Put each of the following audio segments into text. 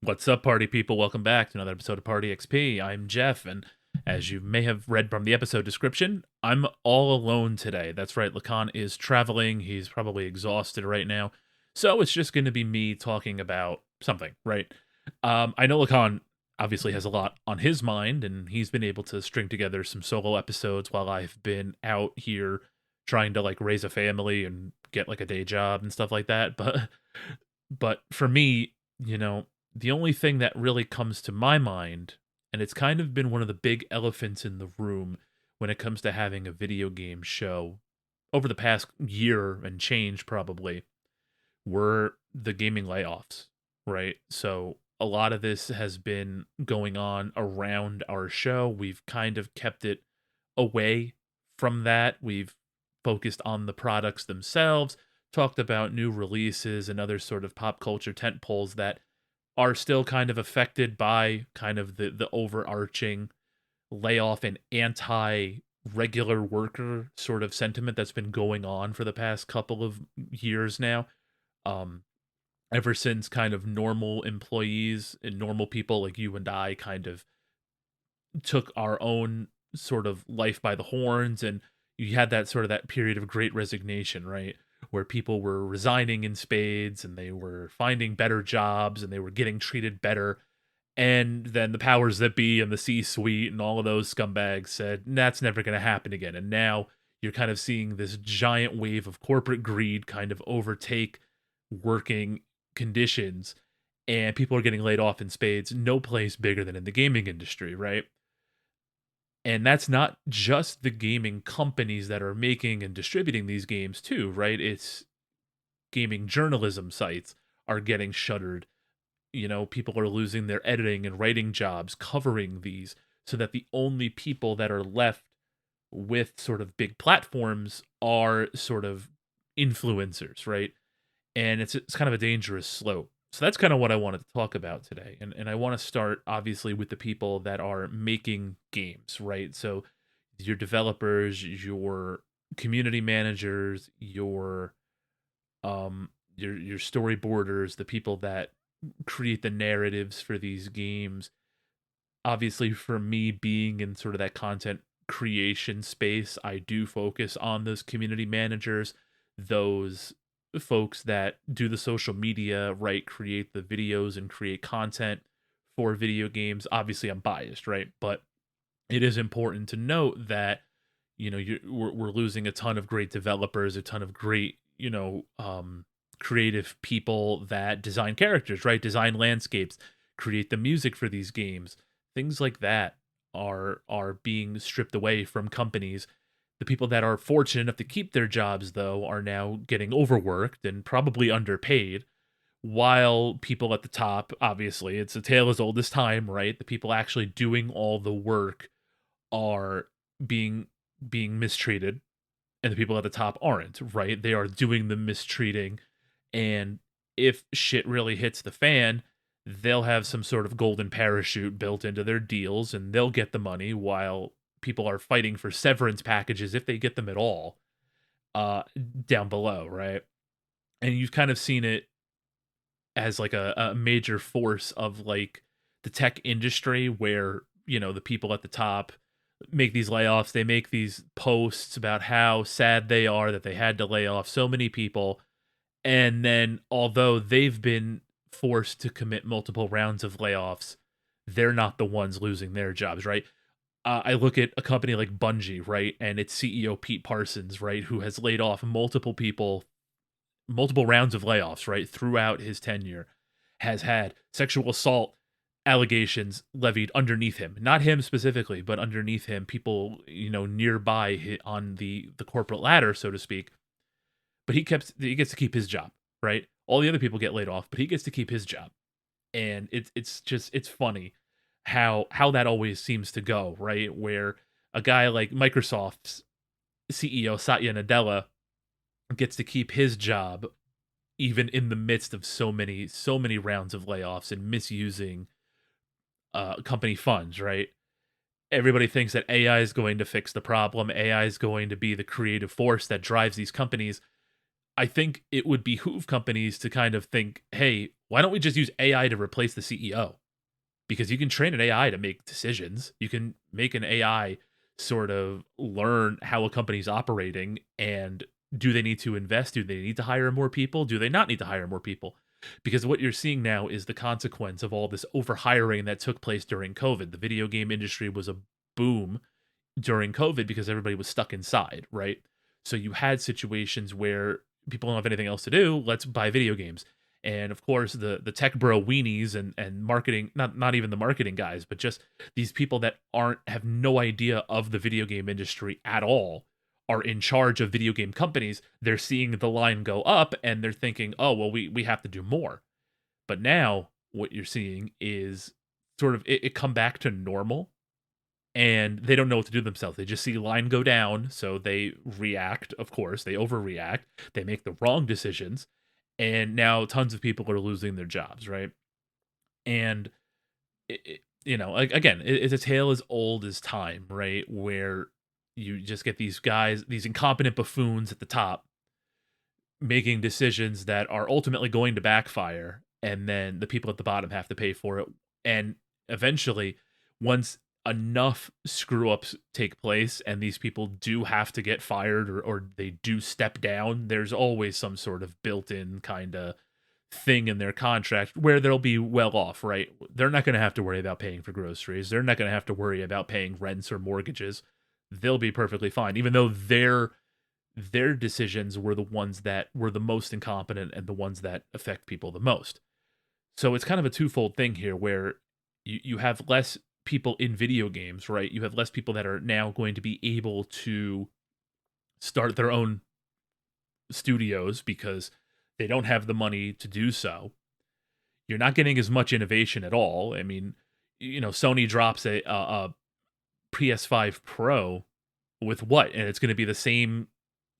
What's up, party people? Welcome back to another episode of Party XP. I'm Jeff, and as you may have read from the episode description, I'm all alone today. That's right, Lakan is traveling. He's probably exhausted right now. So it's just going to be me talking about something, right? I know Lakan obviously has a lot on his mind, and he's been able to string together some solo episodes while I've been out here trying to raise a family and get a day job and stuff like that. But for me, the only thing that really comes to my mind, and it's kind of been one of the big elephants in the room when it comes to having a video game show over the past year and change, probably, were the gaming layoffs, right? So a lot of this has been going on around our show. We've kind of kept it away from that. We've focused on the products themselves, talked about new releases and other sort of pop culture tentpoles that are still kind of affected by kind of the overarching layoff and anti regular worker sort of sentiment that's been going on for the past couple of years now. Um, Ever since kind of normal employees and normal people like you and I kind of took our own sort of life by the horns, and you had that sort of that period of great resignation, right? Where people were resigning in spades and they were finding better jobs and they were getting treated better. And then the powers that be and the C suite and all of those scumbags said, that's never going to happen again. And now you're kind of seeing this giant wave of corporate greed kind of overtake working conditions, and people are getting laid off in spades. No place bigger than in the gaming industry, right? And that's not just the gaming companies that are making and distributing these games too, right? It's gaming journalism sites are getting shuttered. People are losing their editing and writing jobs covering these, so that the only people that are left with sort of big platforms are sort of influencers, right? And it's kind of a dangerous slope. So that's kind of what I wanted to talk about today. And I want to start obviously with the people that are making games, right? So your developers, your community managers, your storyboarders, the people that create the narratives for these games. Obviously, for me being in sort of that content creation space, I do focus on those community managers, those folks that do the social media, right? Create the videos and create content for video games. Obviously, I'm biased, right? But it is important to note that we're losing a ton of great developers, a ton of great creative people that design characters, right? Design landscapes, create the music for these games. Things like that are being stripped away from companies. The people that are fortunate enough to keep their jobs, though, are now getting overworked and probably underpaid, while people at the top, obviously, it's a tale as old as time, right? The people actually doing all the work are being mistreated, and the people at the top aren't, right? They are doing the mistreating, and if shit really hits the fan, they'll have some sort of golden parachute built into their deals and they'll get the money, while people are fighting for severance packages, if they get them at all, uh down below, right? And you've kind of seen it as a major force of the tech industry, where the people at the top make these layoffs. They make these posts about how sad they are that they had to lay off so many people, and then although they've been forced to commit multiple rounds of layoffs, they're not the ones losing their jobs, right? I look at a company like Bungie, right, and its CEO Pete Parsons, right, who has laid off multiple people, multiple rounds of layoffs, right, throughout his tenure, has had sexual assault allegations levied underneath him, not him specifically, but underneath him, people nearby on the corporate ladder, so to speak. But he gets to keep his job, right? All the other people get laid off, but he gets to keep his job. And it's funny how that always seems to go, right? Where a guy like Microsoft's CEO Satya Nadella gets to keep his job even in the midst of so many rounds of layoffs and misusing company funds, right? Everybody thinks that AI is going to fix the problem. AI is going to be the creative force that drives these companies. I think it would behoove companies to kind of think, hey, Why don't we just use AI to replace the CEO? Because you can train an AI to make decisions. You can make an AI sort of learn how a company's operating, and do they need to invest? Do they need to hire more people? Do they not need to hire more people? Because what you're seeing now is the consequence of all this overhiring that took place during COVID. The video game industry was a boom during COVID because everybody was stuck inside, right? So you had situations where people don't have anything else to do. Let's buy video games. And of course, the tech bro weenies and marketing, not even the marketing guys, but just these people that have no idea of the video game industry at all, are in charge of video game companies. They're seeing the line go up and they're thinking, oh well, we have to do more. But now what you're seeing is sort of it come back to normal, and they don't know what to do themselves. They just see line go down, so they react. Of course, they overreact. They make the wrong decisions, and now tons of people are losing their jobs, right? And again, it's a tale as old as time, right? Where you just get these guys, these incompetent buffoons at the top, making decisions that are ultimately going to backfire, and then the people at the bottom have to pay for it. And eventually, once enough screw ups take place and these people do have to get fired, or they do step down, there's always some sort of built-in kind of thing in their contract where they'll be well off, right? They're not going to have to worry about paying for groceries. They're not going to have to worry about paying rents or mortgages. They'll be perfectly fine, even though their decisions were the ones that were the most incompetent and the ones that affect people the most. So it's kind of a twofold thing here, where you have less people in video games, right? You have less people that are now going to be able to start their own studios because they don't have the money to do so. You're not getting as much innovation at all. I mean, Sony drops a PS5 Pro with what? And it's going to be the same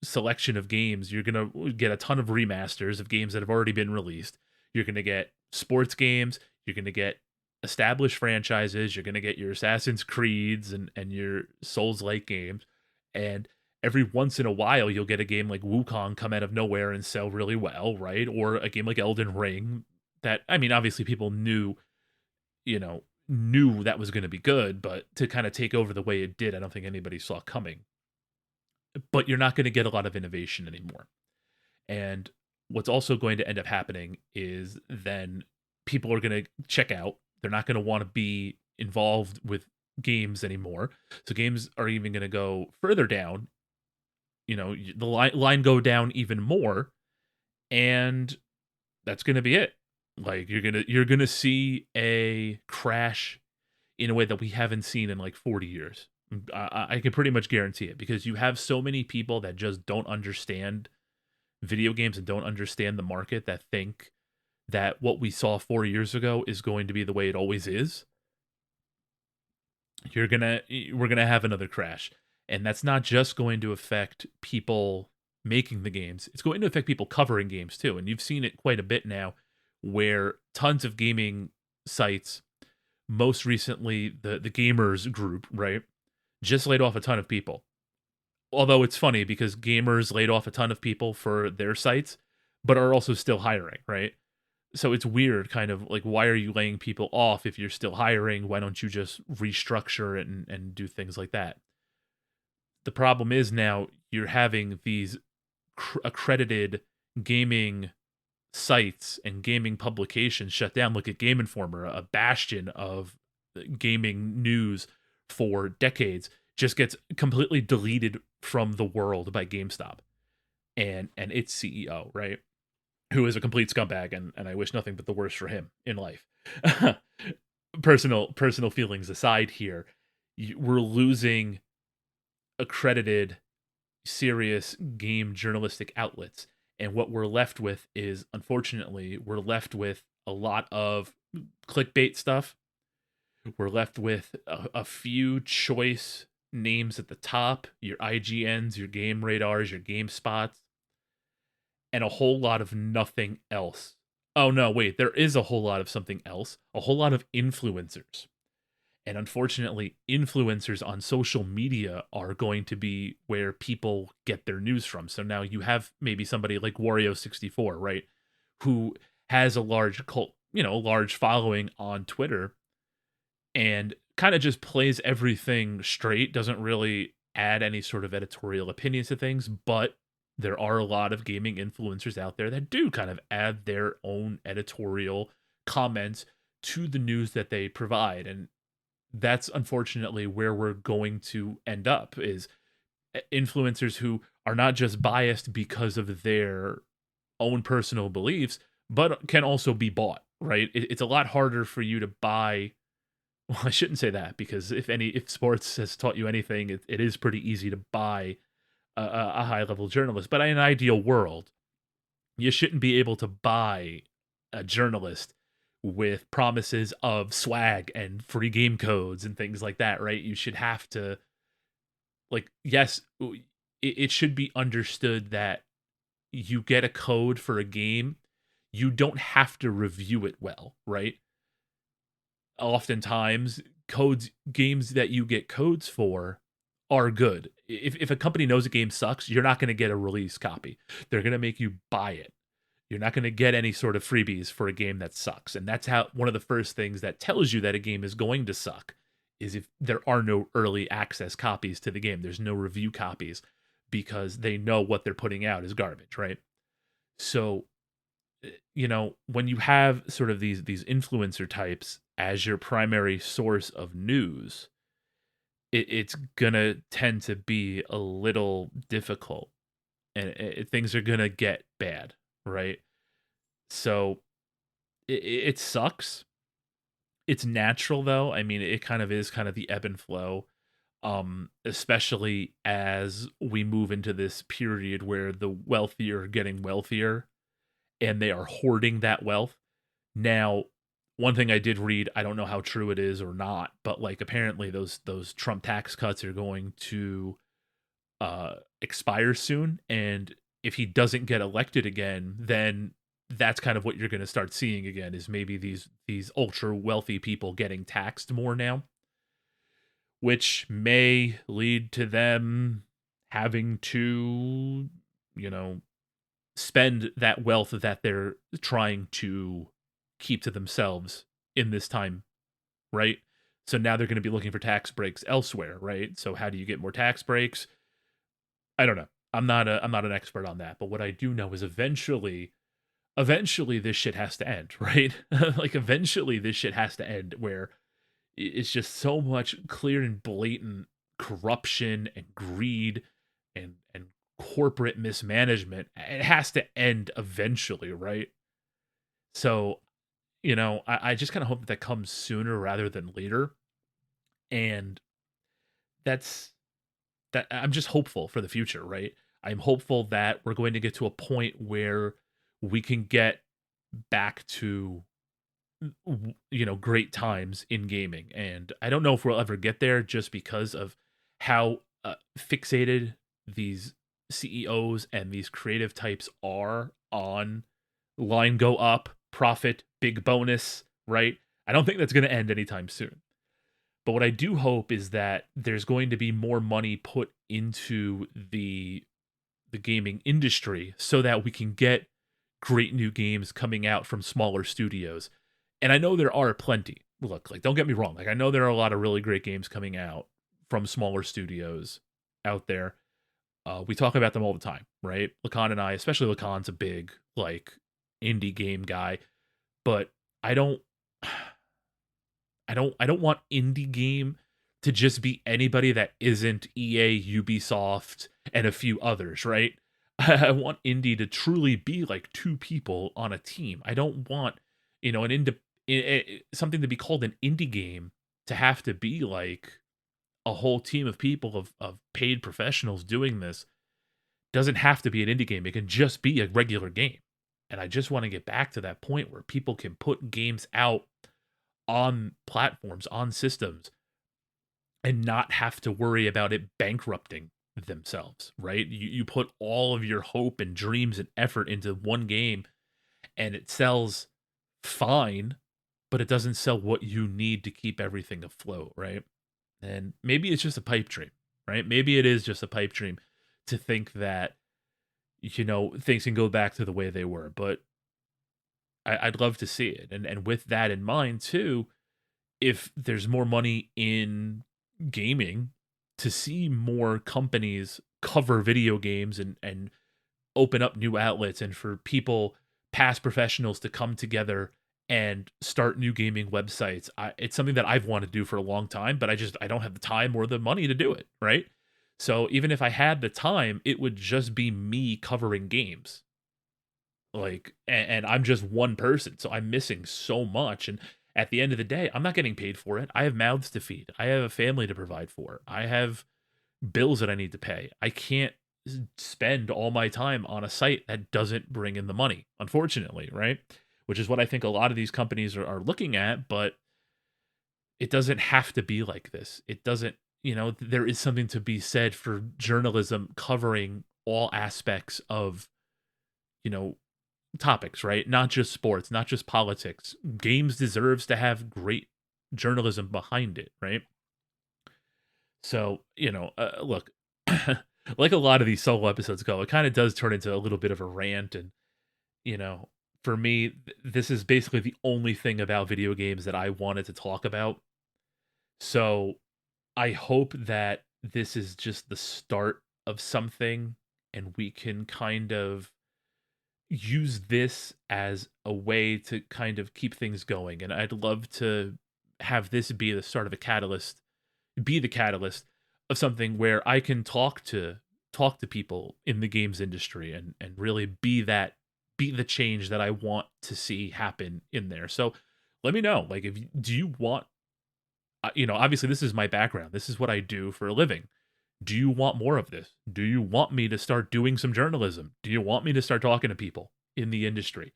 selection of games. You're going to get a ton of remasters of games that have already been released. You're going to get sports games. You're going to get established franchises. You're going to get your Assassin's Creeds and your Souls-like games. And every once in a while, you'll get a game like Wukong come out of nowhere and sell really well, right? Or a game like Elden Ring that, I mean, obviously people knew that was going to be good, but to kind of take over the way it did, I don't think anybody saw coming. But you're not going to get a lot of innovation anymore. And what's also going to end up happening is then people are going to check out. They're not going to want to be involved with games anymore. So games are even going to go further down. The line go down even more, and that's going to be it. Like you're gonna see a crash in a way that we haven't seen in like 40 years. I can pretty much guarantee it, because you have so many people that just don't understand video games and don't understand the market, that think that what we saw 4 years ago is going to be the way it always is. We're gonna have another crash, and that's not just going to affect people making the games. It's going to affect people covering games too, and you've seen it quite a bit now, where tons of gaming sites, most recently the Gamers Group, right, just laid off a ton of people. Although it's funny because Gamers laid off a ton of people for their sites, but are also still hiring, right? So it's weird, kind of like, why are you laying people off if you're still hiring? Why don't you just restructure it and do things like that? The problem is now you're having these accredited gaming sites and gaming publications shut down. Look at Game Informer, a bastion of gaming news for decades, just gets completely deleted from the world by GameStop and its CEO, right? Who is a complete scumbag, and I wish nothing but the worst for him in life. Personal feelings aside here, we're losing accredited, serious game journalistic outlets. And what we're left with is, unfortunately, we're left with a lot of clickbait stuff. We're left with a few choice names at the top, your IGNs, your Game Radars, your GameSpots, and a whole lot of nothing else. Oh no, wait, there is a whole lot of something else. A whole lot of influencers. And unfortunately, influencers on social media are going to be where people get their news from. So now you have maybe somebody like Wario64, right? Who has a large cult, large following on Twitter, and kind of just plays everything straight, doesn't really add any sort of editorial opinions to things, but there are a lot of gaming influencers out there that do kind of add their own editorial comments to the news that they provide. And that's unfortunately where we're going to end up, is influencers who are not just biased because of their own personal beliefs, but can also be bought, right? It's a lot harder for you to buy. Well, I shouldn't say that, because if sports has taught you anything, it is pretty easy to buy a high level journalist. But in an ideal world, you shouldn't be able to buy a journalist with promises of swag and free game codes and things like that, right? You should have to, like, yes, it should be understood that you get a code for a game, you don't have to review it well, right? Oftentimes, games that you get codes for are good. If a company knows a game sucks, you're not going to get a release copy. They're going to make you buy it. You're not going to get any sort of freebies for a game that sucks. And that's how one of the first things that tells you that a game is going to suck is if there are no early access copies to the game. There's no review copies, because they know what they're putting out is garbage, right? So, when you have sort of these influencer types as your primary source of news, it's gonna tend to be a little difficult, and things are gonna get bad, right? So it sucks. It's natural though. I mean, it kind of is kind of the ebb and flow, especially as we move into this period where the wealthier are getting wealthier and they are hoarding that wealth. Now, one thing I did read, I don't know how true it is or not, but like apparently those Trump tax cuts are going to expire soon, and if he doesn't get elected again, then that's kind of what you're going to start seeing again, is maybe these ultra wealthy people getting taxed more now, which may lead to them having to, you know, spend that wealth that they're trying to keep to themselves in this time, right? So now they're going to be looking for tax breaks elsewhere, right? So how do you get more tax breaks? I don't know. I'm not an expert on that, but what I do know is eventually this shit has to end, right? Like eventually this shit has to end, where it's just so much clear and blatant corruption and greed and corporate mismanagement. It has to end eventually, right? So, I just kind of hope that comes sooner rather than later. And that's that I'm just hopeful for the future, right? I'm hopeful that we're going to get to a point where we can get back to great times in gaming. And I don't know if we'll ever get there, just because of how fixated these CEOs and these creative types are on line go up, profit, big bonus, right? I don't think that's going to end anytime soon. But what I do hope is that there's going to be more money put into the gaming industry, so that we can get great new games coming out from smaller studios. And I know there are plenty. Look, like, don't get me wrong. Like, I know there are a lot of really great games coming out from smaller studios out there. We talk about them all the time, right? Lakan and I, especially Lakan's a big, like, indie game guy, but I don't I don't want indie game to just be anybody that isn't EA, Ubisoft, and a few others, right? I want indie to truly be like two people on a team. I don't want, an something to be called an indie game to have to be like a whole team of people, of paid professionals doing this. Doesn't have to be an indie game. It can just be a regular game. And I just want to get back to that point where people can put games out on platforms, on systems, and not have to worry about it bankrupting themselves, right? You put all of your hope and dreams and effort into one game, and it sells fine, but it doesn't sell what you need to keep everything afloat, right? And maybe it's just a pipe dream, right? Maybe it is just a pipe dream to think that, things can go back to the way they were. But I'd love to see it. And with that in mind too, if there's more money in gaming, to see more companies cover video games and open up new outlets, and for people, past professionals, to come together and start new gaming websites. It's something that I've wanted to do for a long time, but I don't have the time or the money to do it, right? So even if I had the time, it would just be me covering games. Like, and I'm just one person, so I'm missing so much. And at the end of the day, I'm not getting paid for it. I have mouths to feed. I have a family to provide for. I have bills that I need to pay. I can't spend all my time on a site that doesn't bring in the money, unfortunately, right? Which is what I think a lot of these companies are looking at, but it doesn't have to be like this. It doesn't, there is something to be said for journalism covering all aspects of, you know, topics, right? Not just sports, not just politics. Games deserves to have great journalism behind it, right? So, look, like a lot of these solo episodes go, it kind of does turn into a little bit of a rant. And, you know, for me, this is basically the only thing about video games that I wanted to talk about. So I hope that this is just the start of something, and we can kind of use this as a way to kind of keep things going. And I'd love to have this be the start of a catalyst, be the catalyst of something where I can talk to people in the games industry, and really be the change that I want to see happen in there. So let me know, like, if do you want, obviously this is my background. This is what I do for a living. Do you want more of this? Do you want me to start doing some journalism? Do you want me to start talking to people in the industry?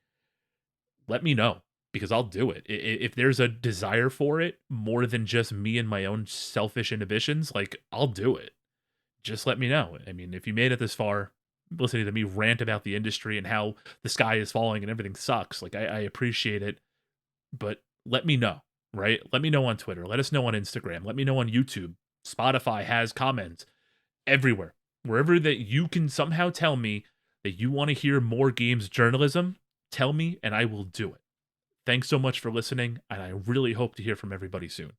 Let me know, because I'll do it. If there's a desire for it more than just me and my own selfish inhibitions, like, I'll do it. Just let me know. I mean, if you made it this far, listening to me rant about the industry and how the sky is falling and everything sucks, like, I appreciate it, but let me know, right? Let me know on Twitter. Let us know on Instagram. Let me know on YouTube. Spotify has comments everywhere. Wherever that you can somehow tell me that you want to hear more games journalism, tell me and I will do it. Thanks so much for listening, and I really hope to hear from everybody soon.